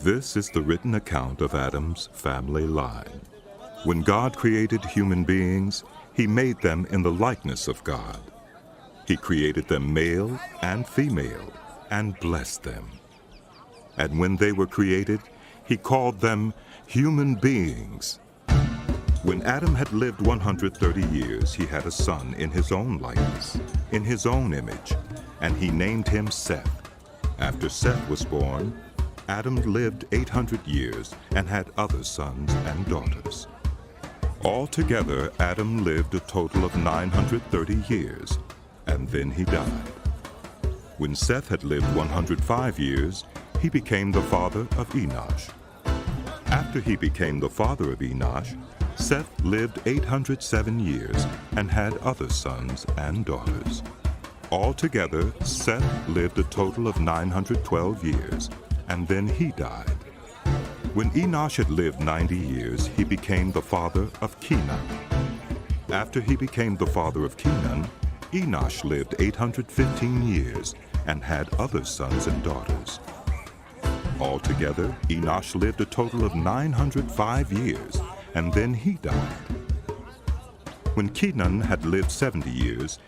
This is the written account of Adam's family line. When God created human beings, he made them in the likeness of God. He created them male and female and blessed them. And when they were created, he called them human beings. When Adam had lived 130 years, he had a son in his own likeness, in his own image, and he named him Seth. After Seth was born, Adam lived 800 years and had other sons and daughters. Altogether, Adam lived a total of 930 years, and then he died. When Seth had lived 105 years, he became the father of Enosh. After he became the father of Enosh, Seth lived 807 years and had other sons and daughters. Altogether, Seth lived a total of 912 years, and then he died. When Enosh had lived 90 years, he became the father of Kenan. After he became the father of Kenan, Enosh lived 815 years and had other sons and daughters. Altogether, Enosh lived a total of 905 years, and then he died. When Kenan had lived 70 years,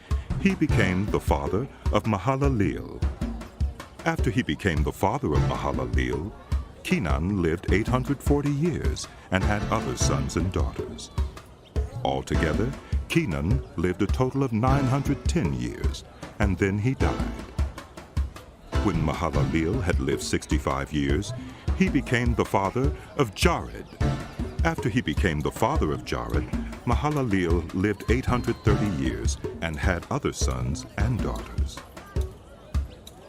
he became the father of Mahalaleel. After he became the father of Mahalaleel, Kenan lived 840 years and had other sons and daughters. Altogether, Kenan lived a total of 910 years, and then he died. When Mahalaleel had lived 65 years, he became the father of Jared. After he became the father of Jared, Mahalaleel lived 830 years and had other sons and daughters.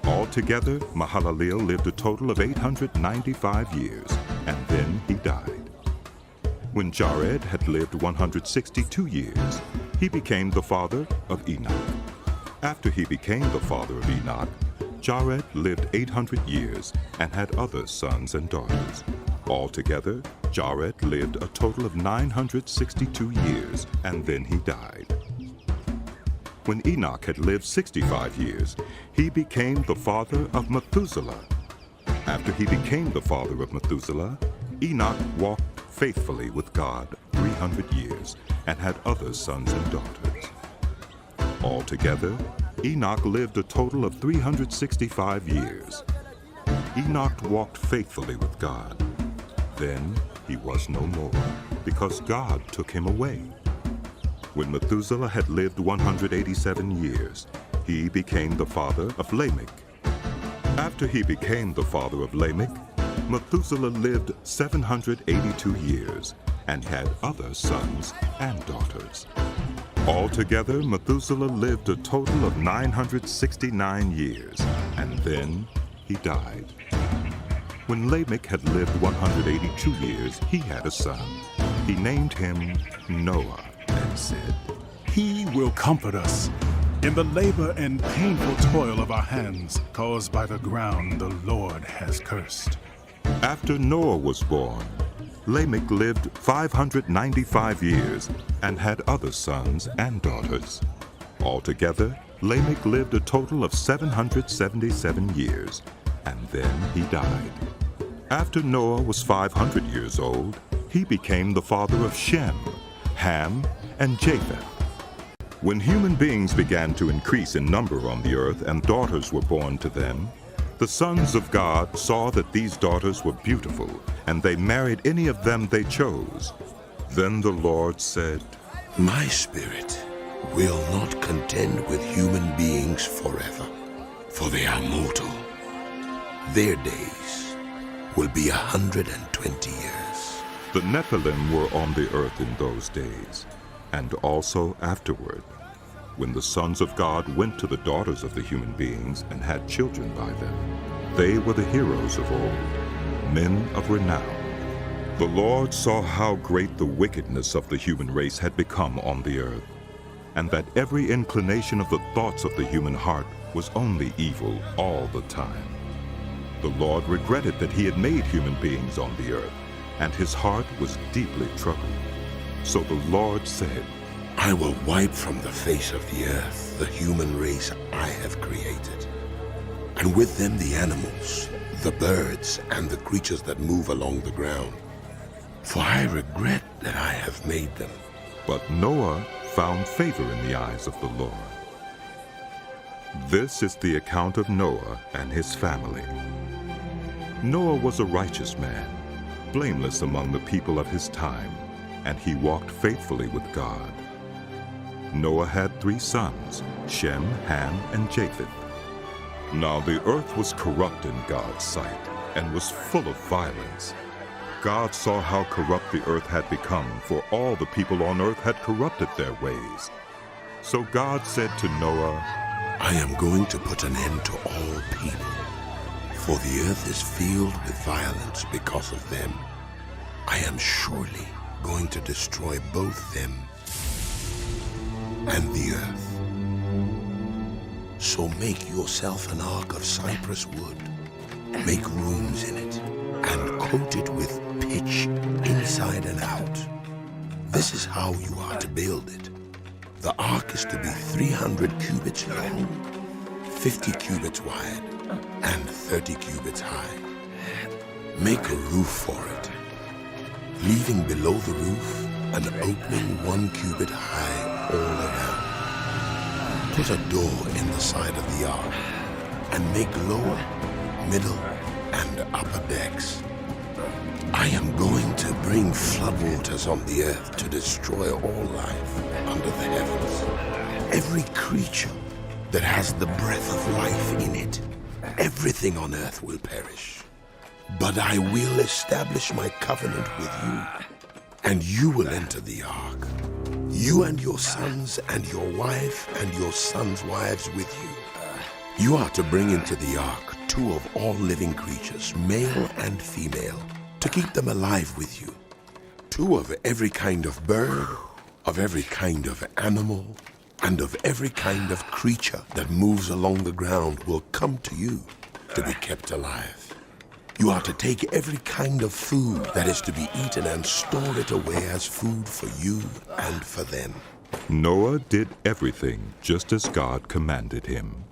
Altogether, Mahalaleel lived a total of 895 years, and then he died. When Jared had lived 162 years, he became the father of Enoch. After he became the father of Enoch, Jared lived 800 years and had other sons and daughters. Altogether, Jared lived a total of 962 years, and then he died. When Enoch had lived 65 years, he became the father of Methuselah. After he became the father of Methuselah, Enoch walked faithfully with God 300 years and had other sons and daughters. Altogether, Enoch lived a total of 365 years. Enoch walked faithfully with God. Then he was no more, because God took him away. When Methuselah had lived 187 years, he became the father of Lamech. After he became the father of Lamech, Methuselah lived 782 years and had other sons and daughters. Altogether, Methuselah lived a total of 969 years, and then he died. When Lamech had lived 182 years, he had a son. He named him Noah and said, He will comfort us in the labor and painful toil of our hands, caused by the ground the Lord has cursed. After Noah was born, Lamech lived 595 years and had other sons and daughters. Altogether, Lamech lived a total of 777 years, and then he died. After Noah was 500 years old, he became the father of Shem, Ham, and Japheth. When human beings began to increase in number on the earth and daughters were born to them, the sons of God saw that these daughters were beautiful, and they married any of them they chose. Then the Lord said, My spirit will not contend with human beings forever, for they are mortal. Their days will be 120 years. The Nephilim were on the earth in those days, and also afterward, when the sons of God went to the daughters of the human beings and had children by them. They were the heroes of old, men of renown. The Lord saw how great the wickedness of the human race had become on the earth, and that every inclination of the thoughts of the human heart was only evil all the time. The Lord regretted that he had made human beings on the earth, and his heart was deeply troubled. So the Lord said, I will wipe from the face of the earth the human race I have created, and with them the animals, the birds and the creatures that move along the ground. For I regret that I have made them. But Noah found favor in the eyes of the Lord. This is the account of Noah and his family. Noah was a righteous man, blameless among the people of his time, and he walked faithfully with God. Noah had 3 sons, Shem, Ham, and Japheth. Now the earth was corrupt in God's sight and was full of violence. God saw how corrupt the earth had become, for all the people on earth had corrupted their ways. So God said to Noah, I am going to put an end to all people, for the earth is filled with violence because of them. I am surely going to destroy both them and the earth. So make yourself an ark of cypress wood, make rooms in it, and coat it with pitch inside and out. This is how you are to build it. The ark is to be 300 cubits long, 50 cubits wide, and 30 cubits high. Make a roof for it, leaving below the roof an opening 1 cubit high all around. Put a door in the side of the ark, and make lower, middle, and upper decks. I am going to bring floodwaters on the earth to destroy all life under the heavens. Every creature that has the breath of life in it, everything on earth will perish. But I will establish my covenant with you, and you will enter the ark, you and your sons and your wife and your sons' wives with you. You are to bring into the ark 2 of all living creatures, male and female, to keep them alive with you. 2 of every kind of bird, of every kind of animal, and of every kind of creature that moves along the ground will come to you to be kept alive. You are to take every kind of food that is to be eaten and store it away as food for you and for them. Noah did everything just as God commanded him.